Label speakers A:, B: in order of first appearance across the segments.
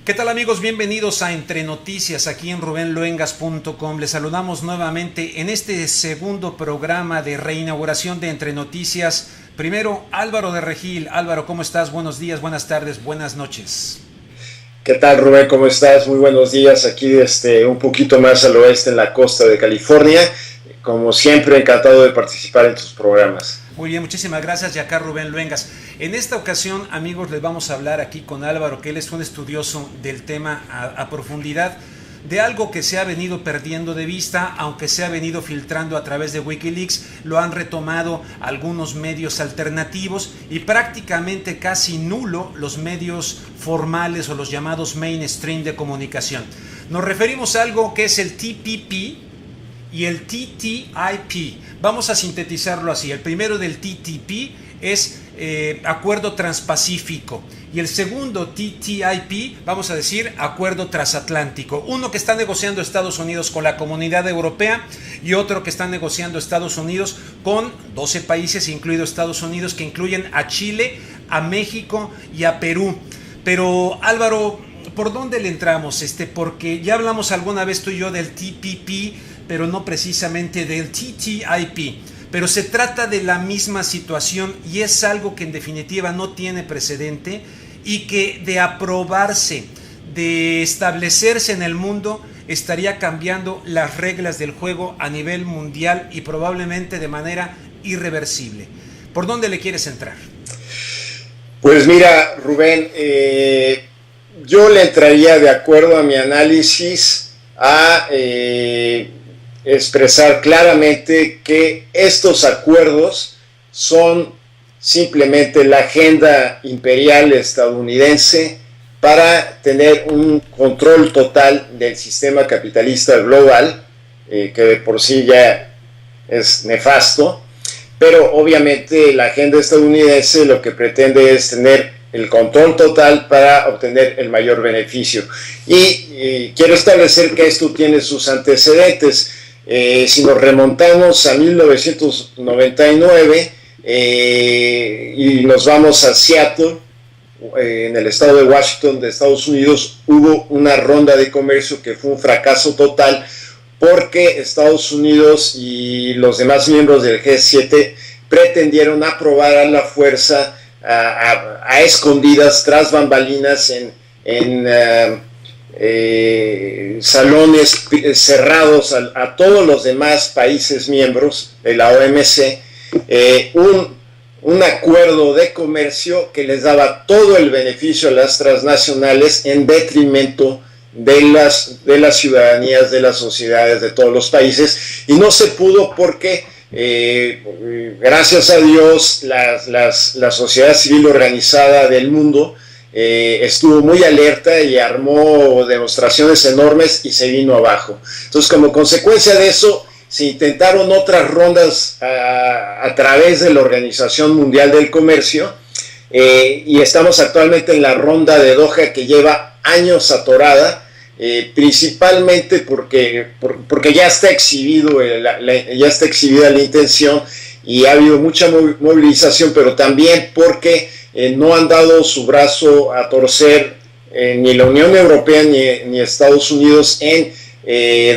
A: ¿Qué tal, amigos? Bienvenidos a Entre Noticias aquí en rubenluengas.com. Les saludamos nuevamente en este segundo programa de reinauguración de Entre Noticias. Primero, Álvaro de Regil. Álvaro, ¿cómo estás? Buenos días, buenas tardes, buenas noches.
B: ¿Qué tal, Rubén? ¿Cómo estás? Muy buenos días. Aquí un poquito más al oeste en la costa de California. Como siempre, encantado de participar en tus programas.
A: Muy bien, muchísimas gracias. Y acá Rubén Luengas. En esta ocasión, amigos, les vamos a hablar aquí con Álvaro, que él es un estudioso del tema a profundidad, de algo que se ha venido perdiendo de vista, aunque se ha venido filtrando a través de Wikileaks. Lo han retomado algunos medios alternativos y prácticamente casi nulo los medios formales o los llamados mainstream de comunicación. Nos referimos a algo que es el TPP y el TTIP. Vamos a sintetizarlo así. El primero del TTP es Acuerdo Transpacífico, y el segundo, TTIP, vamos a decir Acuerdo Transatlántico. Uno que está negociando Estados Unidos con la Comunidad Europea y otro que está negociando Estados Unidos con 12 países, incluido Estados Unidos, que incluyen a Chile, a México y a Perú. Pero Álvaro, ¿por dónde le entramos? Porque ya hablamos alguna vez tú y yo del TPP, pero no precisamente del TTIP. Pero se trata de la misma situación y es algo que en definitiva no tiene precedente y que de aprobarse, de establecerse en el mundo, estaría cambiando las reglas del juego a nivel mundial y probablemente de manera irreversible. ¿Por dónde le quieres entrar?
B: Pues mira, Rubén, yo le entraría, de acuerdo a mi análisis, a expresar claramente que estos acuerdos son simplemente la agenda imperial estadounidense para tener un control total del sistema capitalista global, que de por sí ya es nefasto, pero obviamente la agenda estadounidense lo que pretende es tener el control total para obtener el mayor beneficio. Y quiero establecer que esto tiene sus antecedentes. Si nos remontamos a 1999 y nos vamos a Seattle, en el estado de Washington de Estados Unidos, hubo una ronda de comercio que fue un fracaso total porque Estados Unidos y los demás miembros del G7 pretendieron aprobar a la fuerza, a escondidas, tras bambalinas, en salones cerrados a todos los demás países miembros de la OMC, un acuerdo de comercio que les daba todo el beneficio a las transnacionales en detrimento de las ciudadanías, de las sociedades de todos los países, y no se pudo porque gracias a Dios la sociedad civil organizada del mundo estuvo muy alerta y armó demostraciones enormes y se vino abajo. Entonces, como consecuencia de eso, se intentaron otras rondas a través de la Organización Mundial del Comercio, y estamos actualmente en la ronda de Doha, que lleva años atorada, principalmente porque ya está exhibida la intención y ha habido mucha movilización, pero también porque no han dado su brazo a torcer ni la Unión Europea ni Estados Unidos en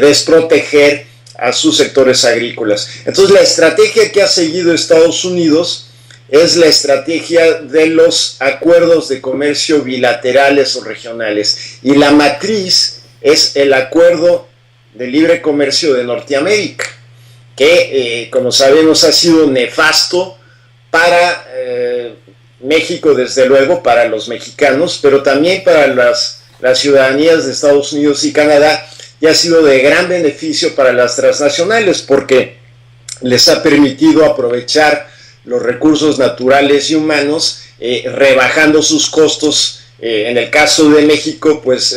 B: desproteger a sus sectores agrícolas. Entonces, la estrategia que ha seguido Estados Unidos es la estrategia de los acuerdos de comercio bilaterales o regionales, y la matriz es el Acuerdo de Libre Comercio de Norteamérica, que como sabemos ha sido nefasto para México, desde luego, para los mexicanos, pero también para las ciudadanías de Estados Unidos y Canadá, y ha sido de gran beneficio para las transnacionales porque les ha permitido aprovechar los recursos naturales y humanos, rebajando sus costos. En el caso de México, pues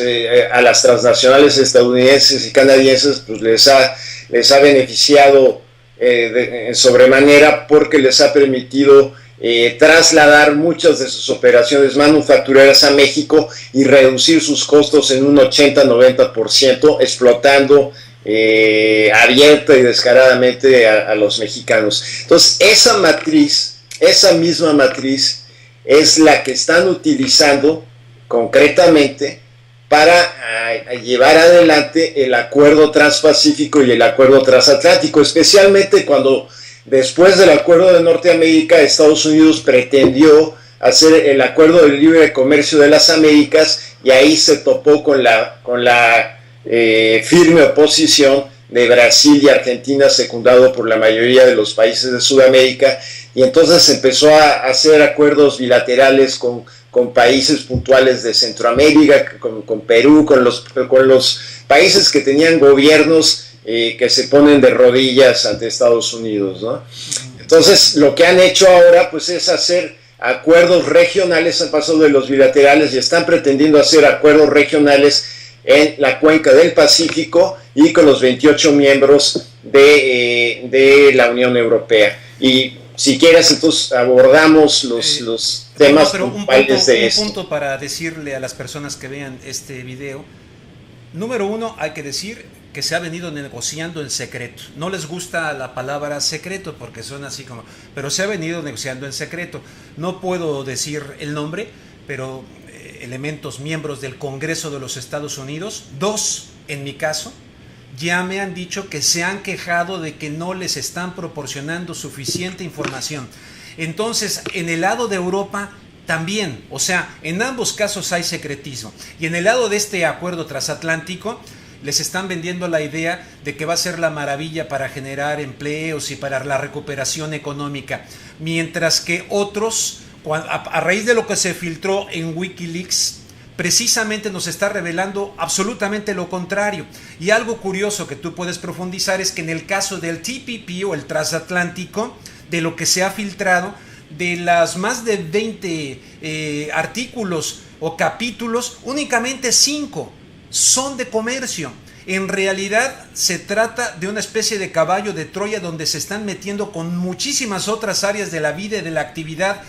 B: a las transnacionales estadounidenses y canadienses pues les ha beneficiado en sobremanera, porque les ha permitido trasladar muchas de sus operaciones manufactureras a México y reducir sus costos en un 80-90%, explotando abierta y descaradamente a los mexicanos. Entonces, esa misma matriz es la que están utilizando concretamente para a llevar adelante el acuerdo transpacífico y el acuerdo transatlántico, especialmente cuando después del acuerdo de Norteamérica, Estados Unidos pretendió hacer el acuerdo de libre comercio de las Américas, y ahí se topó con la firme oposición de Brasil y Argentina, secundado por la mayoría de los países de Sudamérica, y entonces empezó a hacer acuerdos bilaterales con países puntuales de Centroamérica, con Perú, con los países que tenían gobiernos que se ponen de rodillas ante Estados Unidos, ¿no? Entonces, lo que han hecho ahora pues es hacer acuerdos regionales, han pasado de los bilaterales y están pretendiendo hacer acuerdos regionales en la cuenca del Pacífico y con los 28 miembros de la Unión Europea. Y si quieres, entonces abordamos los temas puntuales de esto.
A: Un punto para decirle a las personas que vean este video. Número uno, hay que decir que se ha venido negociando en secreto. No les gusta la palabra secreto porque suena así como... Pero se ha venido negociando en secreto. No puedo decir el nombre, pero elementos, miembros del Congreso de los Estados Unidos, 2 en mi caso, ya me han dicho que se han quejado de que no les están proporcionando suficiente información. Entonces, en el lado de Europa también, o sea, en ambos casos hay secretismo. Y en el lado de este acuerdo transatlántico, les están vendiendo la idea de que va a ser la maravilla para generar empleos y para la recuperación económica. Mientras que otros, a raíz de lo que se filtró en Wikileaks, precisamente nos está revelando absolutamente lo contrario. Y algo curioso que tú puedes profundizar es que en el caso del TPP o el transatlántico, de lo que se ha filtrado, de las más de 20 artículos o capítulos, únicamente 5 son de comercio. En realidad se trata de una especie de caballo de Troya donde se están metiendo con muchísimas otras áreas de la vida y de la actividad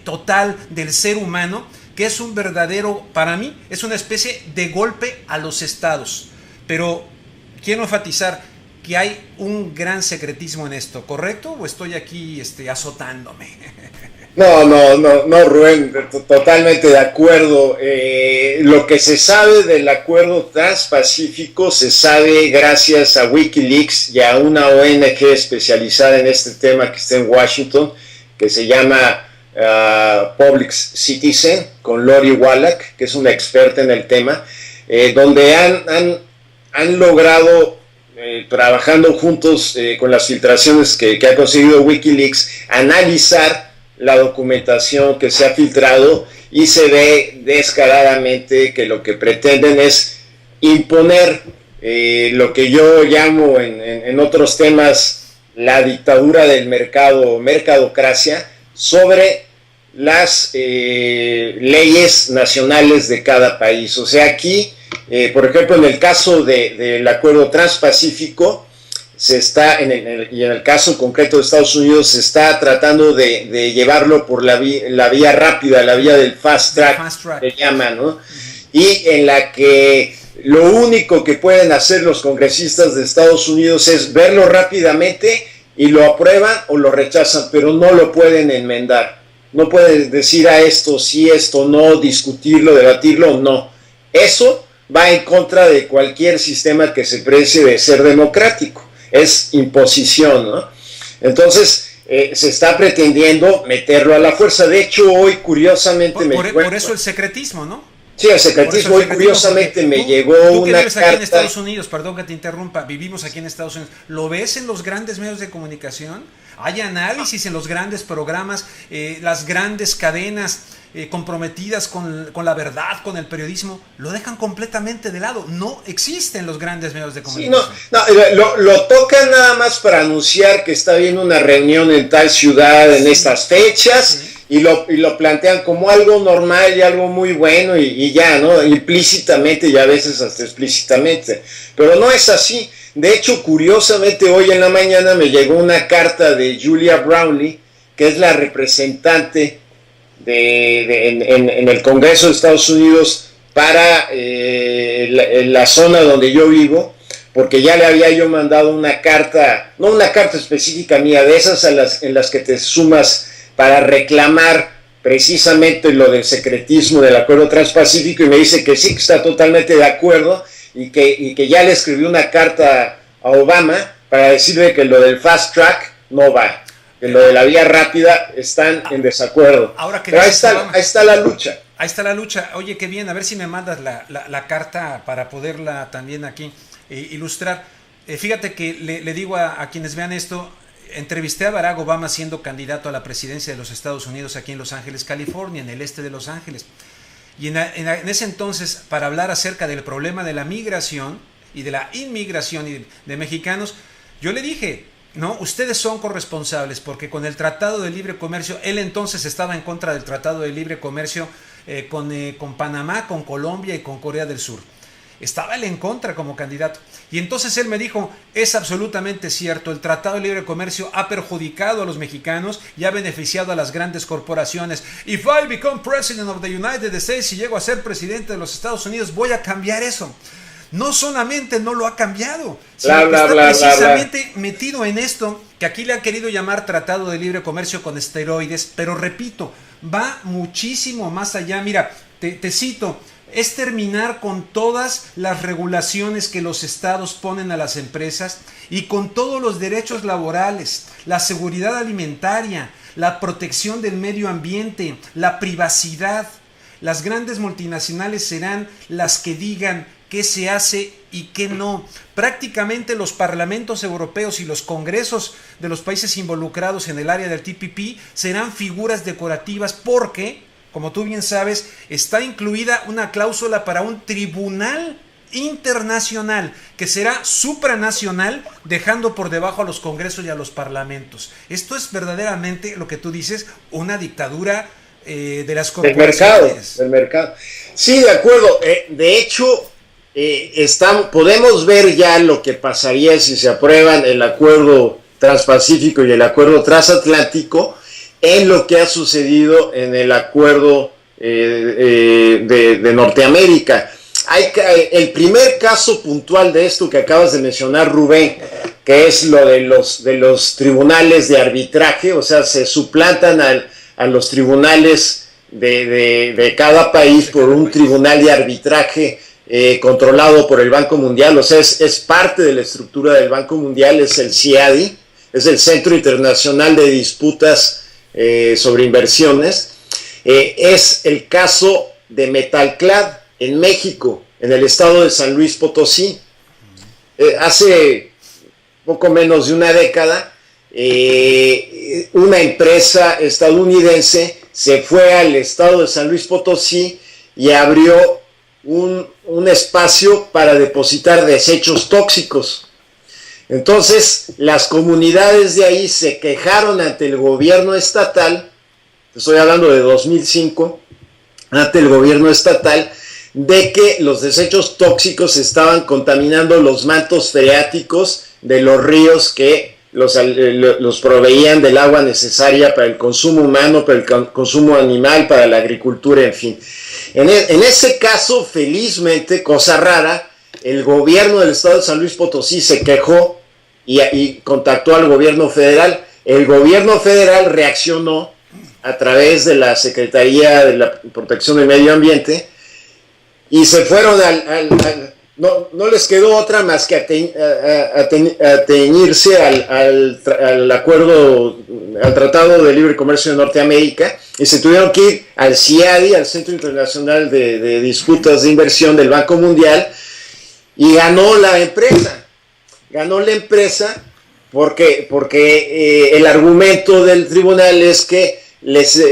A: total del ser humano, que es un verdadero, para mí, es una especie de golpe a los estados. Pero quiero enfatizar que hay un gran secretismo en esto, ¿correcto? ¿O estoy aquí azotándome?
B: No, Rubén, totalmente de acuerdo. Lo que se sabe del acuerdo transpacífico se sabe gracias a Wikileaks y a una ONG especializada en este tema que está en Washington, que se llama Public Citizen, con Lori Wallach, que es una experta en el tema, donde han logrado, trabajando juntos con las filtraciones que ha conseguido Wikileaks, analizar la documentación que se ha filtrado, y se ve descaradamente que lo que pretenden es imponer lo que yo llamo en otros temas la dictadura del mercado, mercadocracia, sobre las leyes nacionales de cada país. O sea, aquí, por ejemplo, en el caso del acuerdo transpacífico, y en el caso concreto de Estados Unidos, se está tratando de llevarlo por la vía rápida, la vía del fast track, que llaman, ¿no? Y en la que lo único que pueden hacer los congresistas de Estados Unidos es verlo rápidamente y lo aprueban o lo rechazan, pero no lo pueden enmendar. No pueden decir a esto sí, esto no, discutirlo, debatirlo, no. Eso va en contra de cualquier sistema que se precie de ser democrático. Es imposición, ¿no? Entonces, se está pretendiendo meterlo a la fuerza. De hecho, hoy curiosamente
A: por eso el secretismo, ¿no?
B: Sí, el secretismo. Hoy curiosamente me llegó una
A: vives
B: carta.
A: Aquí en Estados Unidos, perdón que te interrumpa, vivimos aquí en Estados Unidos. ¿Lo ves en los grandes medios de comunicación? Hay análisis en los grandes programas, las grandes cadenas comprometidas con la verdad, con el periodismo, lo dejan completamente de lado. No existen los grandes medios de comunicación.
B: Sí, lo tocan nada más para anunciar que está habiendo una reunión en tal ciudad en estas fechas. Sí. Y lo plantean como algo normal y algo muy bueno y ya, ¿no? Implícitamente y a veces hasta explícitamente. Pero no es así. De hecho, curiosamente, hoy en la mañana me llegó una carta de Julia Brownley, que es la representante en el Congreso de Estados Unidos para la zona donde yo vivo, porque ya le había yo mandado una carta, no una carta específica mía, de esas en las que te sumas para reclamar precisamente lo del secretismo del Acuerdo Transpacífico y me dice que sí, que está totalmente de acuerdo y que ya le escribió una carta a Obama para decirle que lo del fast track no va, que lo de la vía rápida están en desacuerdo.
A: Ahora que
B: pero ahí está la lucha.
A: Ahí está la lucha. Oye, qué bien, a ver si me mandas la carta para poderla también aquí ilustrar. Fíjate que le digo a quienes vean esto, entrevisté a Barack Obama siendo candidato a la presidencia de los Estados Unidos aquí en Los Ángeles, California, en el este de Los Ángeles. Y en ese entonces, para hablar acerca del problema de la migración y de la inmigración y de mexicanos, yo le dije, no, ustedes son corresponsables porque con el Tratado de Libre Comercio, él entonces estaba en contra del Tratado de Libre Comercio con Panamá, con Colombia y con Corea del Sur. Estaba él en contra como candidato. Y entonces él me dijo, es absolutamente cierto, el Tratado de Libre Comercio ha perjudicado a los mexicanos y ha beneficiado a las grandes corporaciones. If I become president of the United States, si llego a ser presidente de los Estados Unidos, voy a cambiar eso. No solamente no lo ha cambiado, sino que está precisamente metido en esto, que aquí le han querido llamar Tratado de Libre Comercio con esteroides, pero repito, va muchísimo más allá. Mira, te cito, es terminar con todas las regulaciones que los estados ponen a las empresas y con todos los derechos laborales, la seguridad alimentaria, la protección del medio ambiente, la privacidad. Las grandes multinacionales serán las que digan qué se hace y qué no. Prácticamente los parlamentos europeos y los congresos de los países involucrados en el área del TPP serán figuras decorativas porque, como tú bien sabes, está incluida una cláusula para un tribunal internacional que será supranacional, dejando por debajo a los congresos y a los parlamentos. Esto es verdaderamente lo que tú dices, una dictadura de las corporaciones.
B: Del mercado. Sí, de acuerdo. De hecho, podemos ver ya lo que pasaría si se aprueban el acuerdo transpacífico y el acuerdo transatlántico en lo que ha sucedido en el acuerdo de Norteamérica. El primer caso puntual de esto que acabas de mencionar, Rubén, que es lo de los tribunales de arbitraje, o sea, se suplantan a los tribunales de cada país por un tribunal de arbitraje controlado por el Banco Mundial, o sea, es parte de la estructura del Banco Mundial, es el CIADI, es el Centro Internacional de Disputas sobre Inversiones. Es el caso de Metalclad en México, en el estado de San Luis Potosí. Hace poco menos de una década, una empresa estadounidense se fue al estado de San Luis Potosí y abrió un espacio para depositar desechos tóxicos. Entonces, las comunidades de ahí se quejaron ante el gobierno estatal, estoy hablando de 2005, ante el gobierno estatal, de que los desechos tóxicos estaban contaminando los mantos freáticos de los ríos que los proveían del agua necesaria para el consumo humano, para el consumo animal, para la agricultura, en fin. En ese caso, felizmente, cosa rara, el gobierno del estado de San Luis Potosí se quejó y contactó al gobierno federal. El gobierno federal reaccionó a través de la Secretaría de la Protección del Medio Ambiente y se fueron no les quedó otra más que ateñirse al acuerdo, al Tratado de Libre Comercio de Norteamérica, y se tuvieron que ir al CIADI, al Centro Internacional de Disputas de Inversión del Banco Mundial, y ganó la empresa porque el argumento del tribunal es que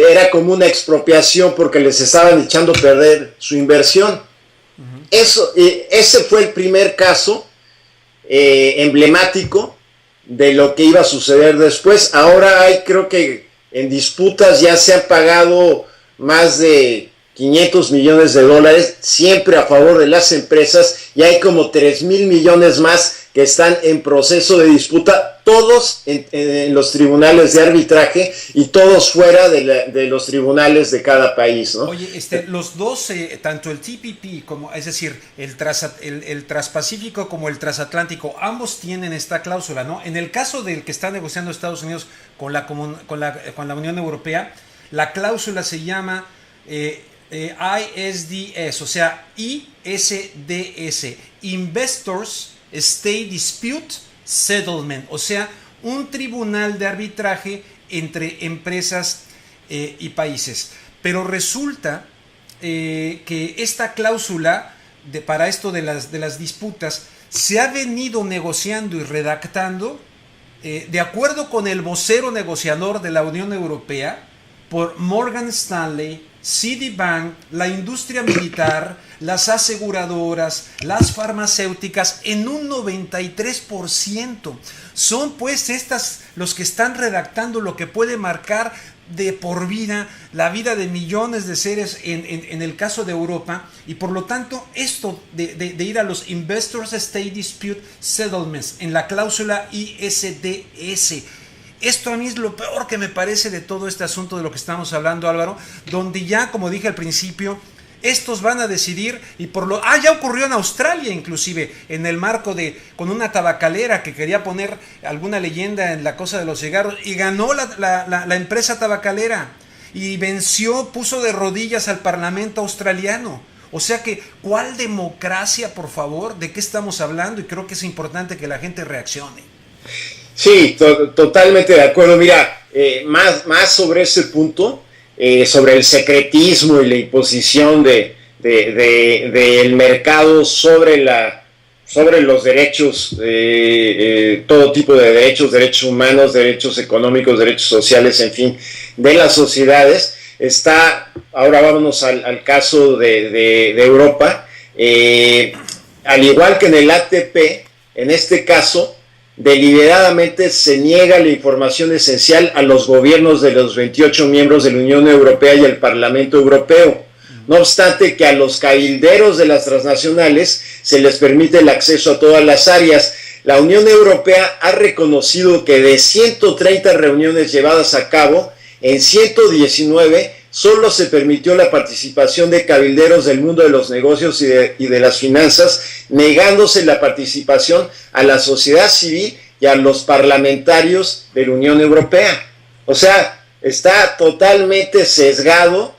B: era como una expropiación porque les estaban echando a perder su inversión. Ese fue el primer caso emblemático de lo que iba a suceder después. Ahora creo que en disputas ya se han pagado más de 500 millones de dólares, siempre a favor de las empresas, y hay como 3,000 millones más que están en proceso de disputa, todos en los tribunales de arbitraje y todos fuera de los tribunales de cada país, ¿no?
A: Oye, los dos, tanto el TPP como, es decir, el Transpacífico como el Transatlántico, ambos tienen esta cláusula, ¿no? En el caso del que está negociando Estados Unidos con la Unión Europea, La cláusula se llama ISDS, o sea, ISDS, Investors State Dispute Settlement, o sea, un tribunal de arbitraje entre empresas y países. Pero resulta que esta cláusula para esto de las disputas se ha venido negociando y redactando de acuerdo con el vocero negociador de la Unión Europea por Morgan Stanley, Citibank, la industria militar, las aseguradoras, las farmacéuticas, en un 93%. Son pues estas los que están redactando lo que puede marcar de por vida la vida de millones de seres en el caso de Europa, y por lo tanto esto de ir a los Investors State Dispute Settlements en la cláusula ISDS, esto a mí es lo peor que me parece de todo este asunto de lo que estamos hablando, Álvaro, donde ya, como dije al principio, estos van a decidir, y ya ocurrió en Australia inclusive, en el marco con una tabacalera que quería poner alguna leyenda en la cosa de los cigarros, y ganó la empresa tabacalera, y puso de rodillas al parlamento australiano. O sea que, ¿cuál democracia, por favor? ¿De qué estamos hablando? Y creo que es importante que la gente reaccione.
B: Sí, totalmente de acuerdo. Mira, más sobre ese punto, sobre el secretismo y la imposición del mercado sobre los derechos, todo tipo de derechos humanos, derechos económicos, derechos sociales, en fin, de las sociedades. Ahora vámonos al caso de Europa. Al igual que en el ATP, en este caso, deliberadamente se niega la información esencial a los gobiernos de los 28 miembros de la Unión Europea y al Parlamento Europeo. No obstante que a los cabilderos de las transnacionales se les permite el acceso a todas las áreas. La Unión Europea ha reconocido que de 130 reuniones llevadas a cabo, en 119 solo se permitió la participación de cabilderos del mundo de los negocios y de las finanzas, negándose la participación a la sociedad civil y a los parlamentarios de la Unión Europea. O sea, está totalmente sesgado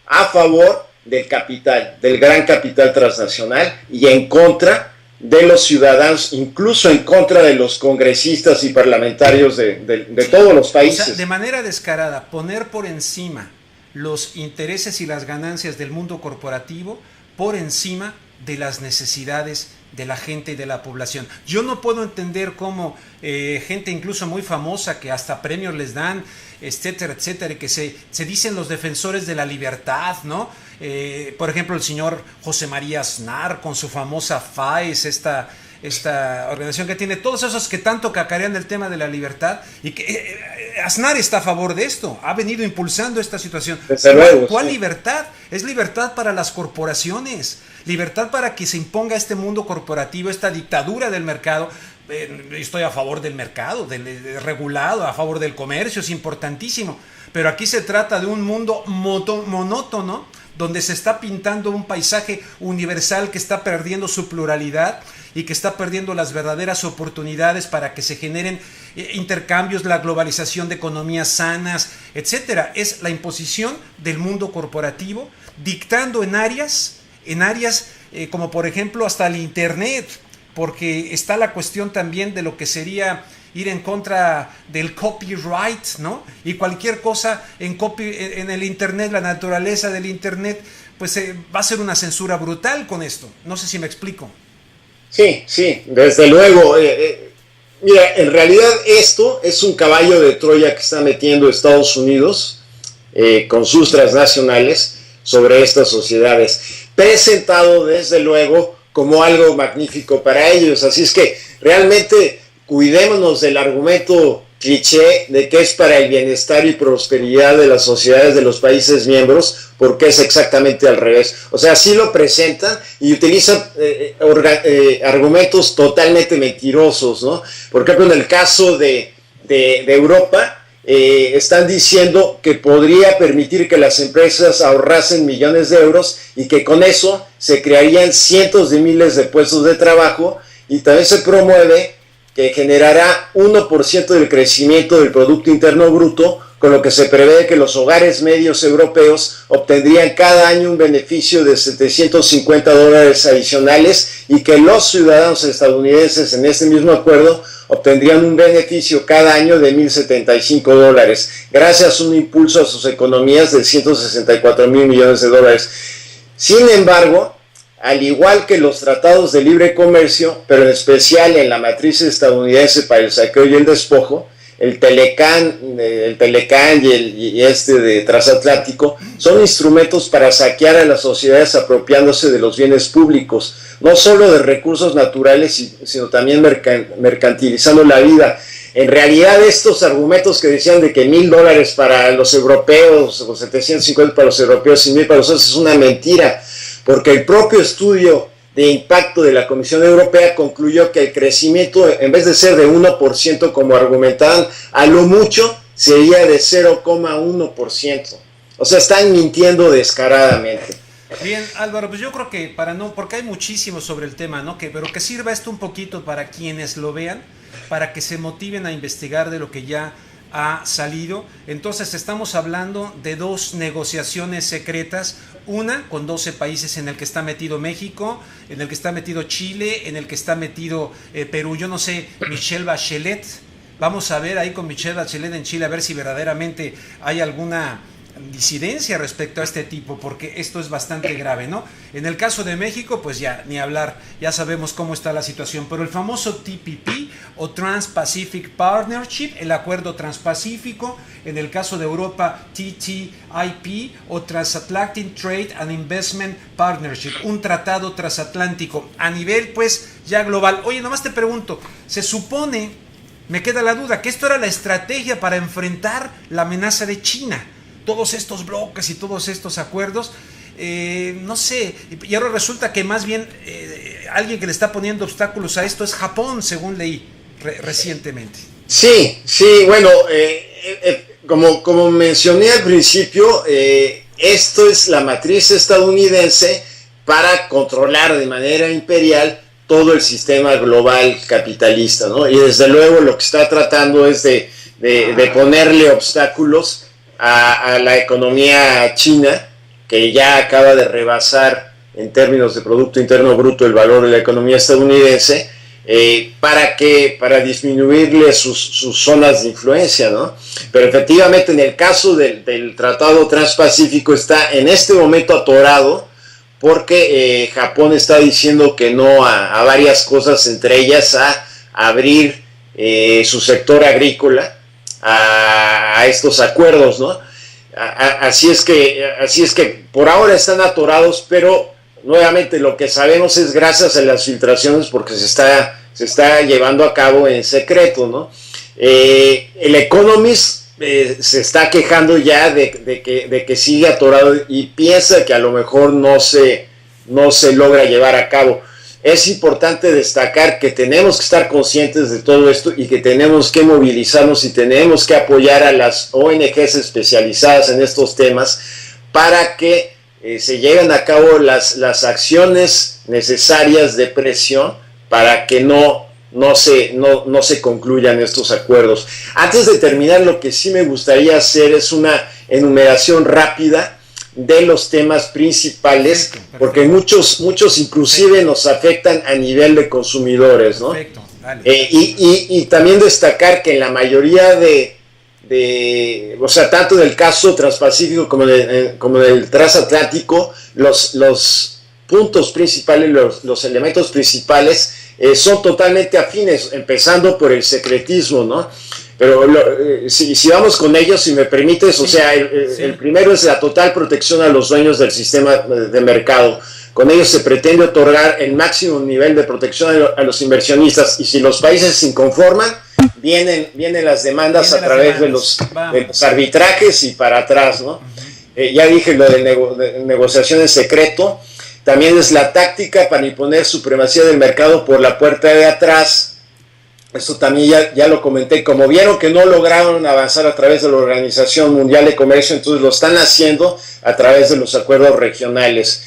B: a favor del capital, del gran capital transnacional, y en contra de los ciudadanos, incluso en contra de los congresistas y parlamentarios de todos los países.
A: O sea, de manera descarada, poner por encima los intereses y las ganancias del mundo corporativo por encima de las necesidades de la gente y de la población. Yo no puedo entender cómo gente incluso muy famosa, que hasta premios les dan, etcétera, etcétera, y que se dicen los defensores de la libertad, ¿no? Por ejemplo, el señor José María Aznar con su famosa FAES, esta organización que tiene todos esos que tanto cacarean el tema de la libertad, y que Aznar está a favor de esto, ha venido impulsando esta situación. ¿Cuál libertad? Es libertad para las corporaciones, libertad para que se imponga este mundo corporativo, esta dictadura del mercado. Estoy a favor del mercado, del regulado, a favor del comercio, es importantísimo, pero aquí se trata de un mundo monótono, donde se está pintando un paisaje universal que está perdiendo su pluralidad y que está perdiendo las verdaderas oportunidades para que se generen intercambios, la globalización de economías sanas, etcétera. Es la imposición del mundo corporativo, dictando en áreas como por ejemplo hasta el Internet, porque está la cuestión también de lo que sería ir en contra del copyright, ¿no? Y cualquier cosa en el Internet, la naturaleza del Internet, pues va a ser una censura brutal con esto. No sé si me explico.
B: Sí, desde luego. Mira, en realidad esto es un caballo de Troya que está metiendo Estados Unidos con sus transnacionales sobre estas sociedades, presentado desde luego como algo magnífico para ellos. Así es que realmente cuidémonos del argumento cliché de que es para el bienestar y prosperidad de las sociedades de los países miembros, porque es exactamente al revés. O sea, sí lo presentan y utilizan argumentos totalmente mentirosos, ¿no? Por ejemplo, en el caso de Europa, están diciendo que podría permitir que las empresas ahorrasen millones de euros y que con eso se crearían cientos de miles de puestos de trabajo, y también se promueve que generará 1% del crecimiento del Producto Interno Bruto, con lo que se prevé que los hogares medios europeos obtendrían cada año un beneficio de $750 adicionales y que los ciudadanos estadounidenses en este mismo acuerdo obtendrían un beneficio cada año de $1,065, gracias a un impulso a sus economías de $164 mil millones de dólares. Sin embargo, al igual que los tratados de libre comercio, pero en especial en la matriz estadounidense para el saqueo y el despojo, el Telecán y este de transatlántico son instrumentos para saquear a las sociedades apropiándose de los bienes públicos, no solo de recursos naturales, sino también mercantilizando la vida. En realidad, estos argumentos que decían de que $1,000 para los europeos, o 750 para los europeos y 1,000 para los otros, es una mentira, porque el propio estudio de impacto de la Comisión Europea concluyó que el crecimiento, en vez de ser de 1%, como argumentaban, a lo mucho sería de 0,1%. O sea, están mintiendo descaradamente.
A: Bien, Álvaro, pues yo creo que porque hay muchísimo sobre el tema, ¿no? Pero que sirva esto un poquito para quienes lo vean, para que se motiven a investigar de lo que ya ha salido. Entonces estamos hablando de 2 negociaciones secretas, una con 12 países en el que está metido México, en el que está metido Chile, en el que está metido Perú. Yo no sé, Michelle Bachelet, vamos a ver ahí con Michelle Bachelet en Chile, a ver si verdaderamente hay alguna disidencia respecto a este tipo, porque esto es bastante grave, ¿no? En el caso de México, pues ya ni hablar, ya sabemos cómo está la situación, pero el famoso TPP o Trans-Pacific Partnership, el acuerdo transpacífico, en el caso de Europa, TTIP o Transatlantic Trade and Investment Partnership, un tratado transatlántico a nivel, pues, ya global. Oye, nomás te pregunto, se supone, me queda la duda, que esto era la estrategia para enfrentar la amenaza de China, todos estos bloques y todos estos acuerdos, no sé, y ahora resulta que más bien alguien que le está poniendo obstáculos a esto es Japón, según leí recientemente.
B: Sí, bueno, como mencioné al principio, esto es la matriz estadounidense para controlar de manera imperial todo el sistema global capitalista, ¿no? Y desde luego lo que está tratando es de ponerle obstáculos a la economía china, que ya acaba de rebasar en términos de Producto Interno Bruto el valor de la economía estadounidense, para disminuirle sus zonas de influencia, ¿no? Pero efectivamente en el caso del Tratado Transpacífico está en este momento atorado porque Japón está diciendo que no a varias cosas, entre ellas a abrir su sector agrícola a estos acuerdos, ¿no? Así es que por ahora están atorados, pero nuevamente lo que sabemos es gracias a las filtraciones, porque se está llevando a cabo en secreto, ¿no? El Economist se está quejando ya de que sigue atorado y piensa que a lo mejor no se logra llevar a cabo. Es importante destacar que tenemos que estar conscientes de todo esto y que tenemos que movilizarnos y tenemos que apoyar a las ONGs especializadas en estos temas para que se lleven a cabo las acciones necesarias de presión para que no se concluyan estos acuerdos. Antes de terminar, lo que sí me gustaría hacer es una enumeración rápida de los temas principales, porque muchos inclusive nos afectan a nivel de consumidores, ¿no? Y también destacar que en la mayoría o sea, tanto del caso transpacífico como del transatlántico, los puntos principales, los elementos principales son totalmente afines, empezando por el secretismo, ¿no? Pero si vamos con ellos, si me permites, o sea, el primero es la total protección a los dueños del sistema de mercado. Con ellos se pretende otorgar el máximo nivel de protección a los inversionistas, y si los países se inconforman, vienen las demandas a través de los arbitrajes y para atrás, ¿no? Ya dije lo de negociación en secreto. También es la táctica para imponer supremacía del mercado por la puerta de atrás. Esto también ya lo comenté. Como vieron que no lograron avanzar a través de la Organización Mundial de Comercio, entonces lo están haciendo a través de los acuerdos regionales.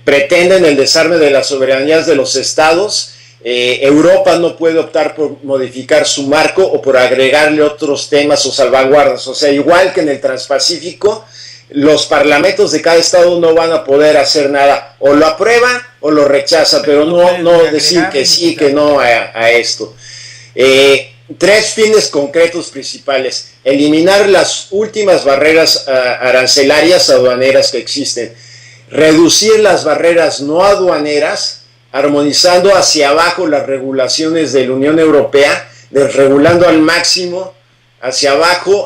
B: Pretenden el desarme de las soberanías de los estados Europa no puede optar por modificar su marco o por agregarle otros temas o salvaguardas. O sea, igual que en el Transpacífico, los parlamentos de cada estado no van a poder hacer nada. O lo aprueban o lo rechazan, pero no decir que sí, que no a esto. 3 fines concretos principales: eliminar las últimas barreras arancelarias aduaneras que existen, reducir las barreras no aduaneras, armonizando hacia abajo las regulaciones de la Unión Europea, desregulando al máximo hacia abajo,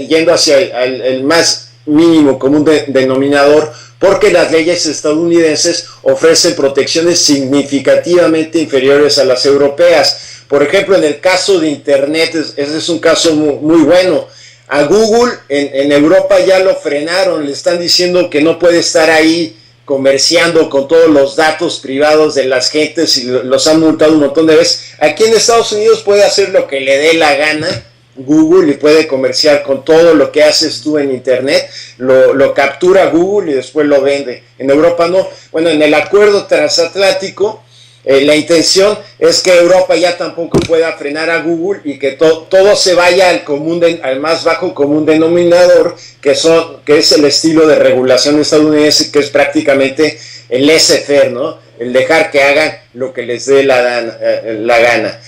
B: yendo hacia el más mínimo común denominador, porque las leyes estadounidenses ofrecen protecciones significativamente inferiores a las europeas. Por ejemplo, en el caso de Internet, ese es un caso muy bueno. A Google en Europa ya lo frenaron, le están diciendo que no puede estar ahí comerciando con todos los datos privados de las gentes y los han multado un montón de veces. Aquí en Estados Unidos puede hacer lo que le dé la gana Google y puede comerciar con todo lo que haces tú en Internet, lo captura Google y después lo vende. En Europa no. Bueno, en el acuerdo transatlántico, la intención es que Europa ya tampoco pueda frenar a Google y que todo se vaya al más bajo común denominador, que es el estilo de regulación estadounidense, que es prácticamente el laissez-faire, ¿no? El dejar que hagan lo que les dé la gana.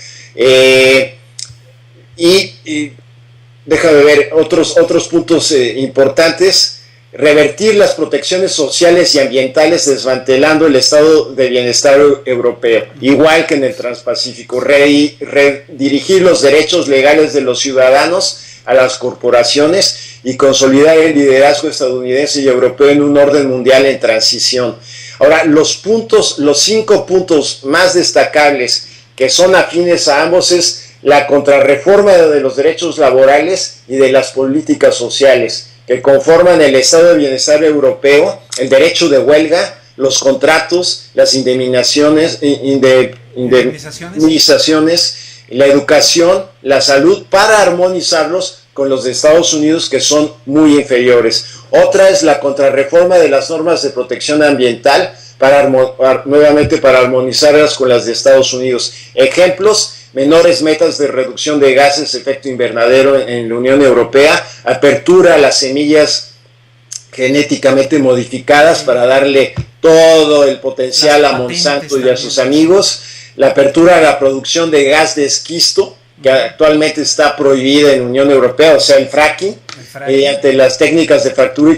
B: Y déjame ver otros puntos importantes. Revertir las protecciones sociales y ambientales desmantelando el estado de bienestar europeo, igual que en el Transpacífico. Redirigir los derechos legales de los ciudadanos a las corporaciones y consolidar el liderazgo estadounidense y europeo en un orden mundial en transición. Ahora, los 5 puntos más destacables que son afines a ambos es la contrarreforma de los derechos laborales y de las políticas sociales, que conforman el estado de bienestar europeo, el derecho de huelga, los contratos, las indemnizaciones, la educación, la salud, para armonizarlos con los de Estados Unidos, que son muy inferiores. Otra es la contrarreforma de las normas de protección ambiental, nuevamente para armonizarlas con las de Estados Unidos. Ejemplos: menores metas de reducción de gases de efecto invernadero en la Unión Europea, apertura a las semillas genéticamente modificadas para darle todo el potencial a Monsanto y a sus amigos, la apertura a la producción de gas de esquisto, que actualmente está prohibida en la Unión Europea, o sea, el fracking, mediante las técnicas de fractura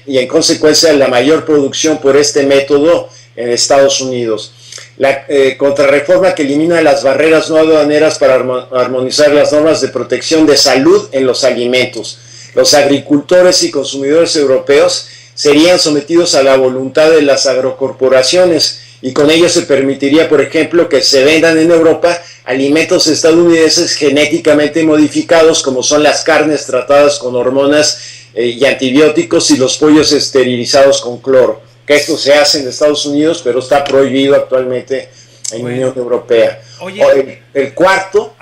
B: y en consecuencia la mayor producción por este método en Estados Unidos. La contrarreforma que elimina las barreras no aduaneras para armonizar las normas de protección de salud en los alimentos. Los agricultores y consumidores europeos serían sometidos a la voluntad de las agrocorporaciones y con ello se permitiría, por ejemplo, que se vendan en Europa alimentos estadounidenses genéticamente modificados, como son las carnes tratadas con hormonas y antibióticos y los pollos esterilizados con cloro. Que esto se hace en Estados Unidos, pero está prohibido actualmente en la Unión Europea. Oye, el cuarto,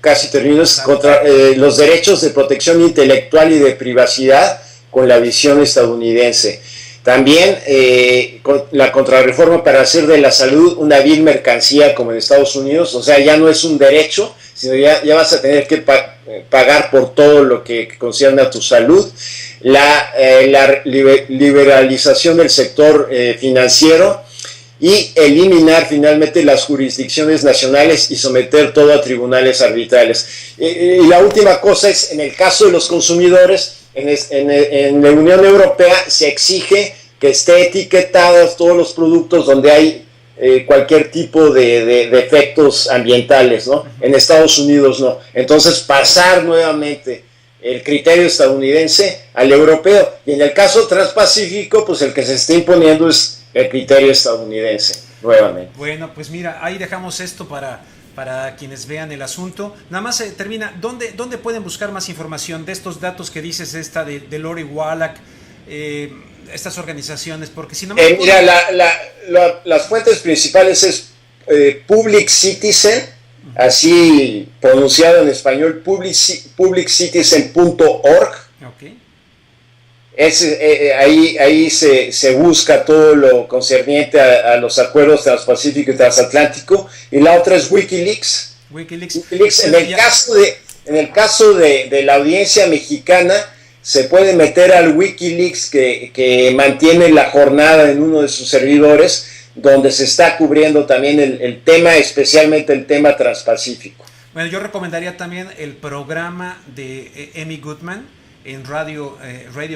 B: casi termino, es contra los derechos de protección intelectual y de privacidad con la visión estadounidense. También la contrarreforma para hacer de la salud una vil mercancía como en Estados Unidos, o sea, ya no es un derecho, sino ya vas a tener que pagar por todo lo que concierne a tu salud. La liberalización del sector financiero y eliminar finalmente las jurisdicciones nacionales y someter todo a tribunales arbitrales. Y la última cosa es, en el caso de los consumidores, en la Unión Europea se exige que esté etiquetados todos los productos donde hay cualquier tipo de efectos ambientales, ¿no? En Estados Unidos no. Entonces pasar nuevamente el criterio estadounidense al europeo, y en el caso transpacífico, pues el que se está imponiendo es el criterio estadounidense, nuevamente.
A: Bueno, pues mira, ahí dejamos esto para quienes vean el asunto. Nada más termina, ¿dónde pueden buscar más información de estos datos que dices, de Lori Wallach, estas organizaciones? Porque si no me
B: mira, las fuentes principales es Public Citizen, así pronunciado en español, publiccitizen.org.
A: Okay.
B: Ahí se busca todo lo concerniente a los acuerdos transpacífico y transatlántico, y la otra es Wikileaks. En el caso de la audiencia mexicana, se puede meter al Wikileaks que mantiene la jornada en uno de sus servidores, donde se está cubriendo también el tema, especialmente el tema transpacífico.
A: Bueno, yo recomendaría también el programa de Amy Goodman en Radio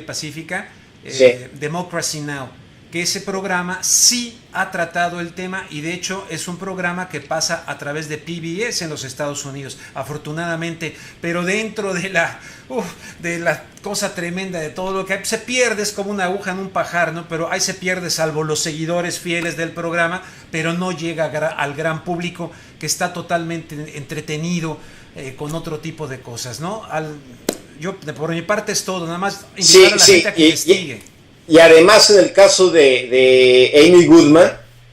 A: Pacífica,
B: sí.
A: Democracy Now!, que ese programa sí ha tratado el tema, y de hecho es un programa que pasa a través de PBS en los Estados Unidos, afortunadamente, pero dentro de la cosa tremenda de todo lo que hay, se pierde, es como una aguja en un pajar, ¿no? Pero ahí se pierde, salvo los seguidores fieles del programa, pero no llega al gran público, que está totalmente entretenido con otro tipo de cosas, ¿no? Yo por mi parte es todo, nada más invitar a la gente a que investigue.
B: Y además, en el caso de Amy Goodman,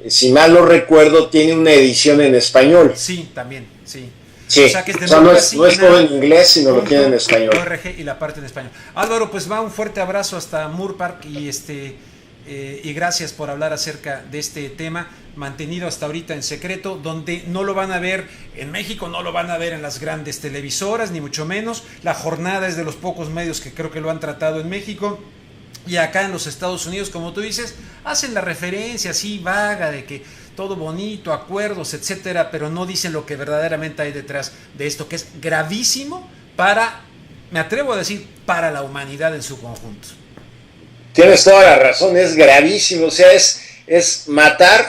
B: si mal no recuerdo, tiene una edición en español.
A: Sí, también, sí.
B: Sí. O sea, no es todo en inglés, sino lo tiene en español.
A: ORG y la parte en español. Álvaro, pues un fuerte abrazo hasta Moore Park, y gracias por hablar acerca de este tema mantenido hasta ahorita en secreto, donde no lo van a ver en México, no lo van a ver en las grandes televisoras, ni mucho menos. La jornada es de los pocos medios que creo que lo han tratado en México. Y acá en los Estados Unidos, como tú dices, hacen la referencia así vaga de que todo bonito, acuerdos, etcétera, pero no dicen lo que verdaderamente hay detrás de esto, que es gravísimo me atrevo a decir, para la humanidad en su conjunto.
B: Tienes toda la razón, es gravísimo, o sea, es matar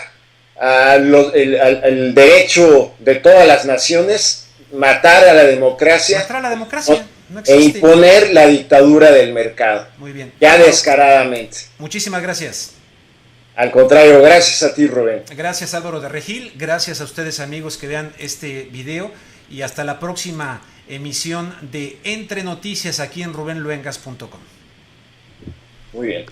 B: el derecho de todas las naciones, matar a la democracia.
A: Matar a la democracia. No
B: e imponer la dictadura del mercado.
A: Muy bien.
B: Ya descaradamente.
A: Muchísimas gracias.
B: Al contrario, gracias a ti, Rubén.
A: Gracias, Álvaro de Regil. Gracias a ustedes, amigos, que vean este video. Y hasta la próxima emisión de Entre Noticias aquí en rubenluengas.com.
B: Muy bien.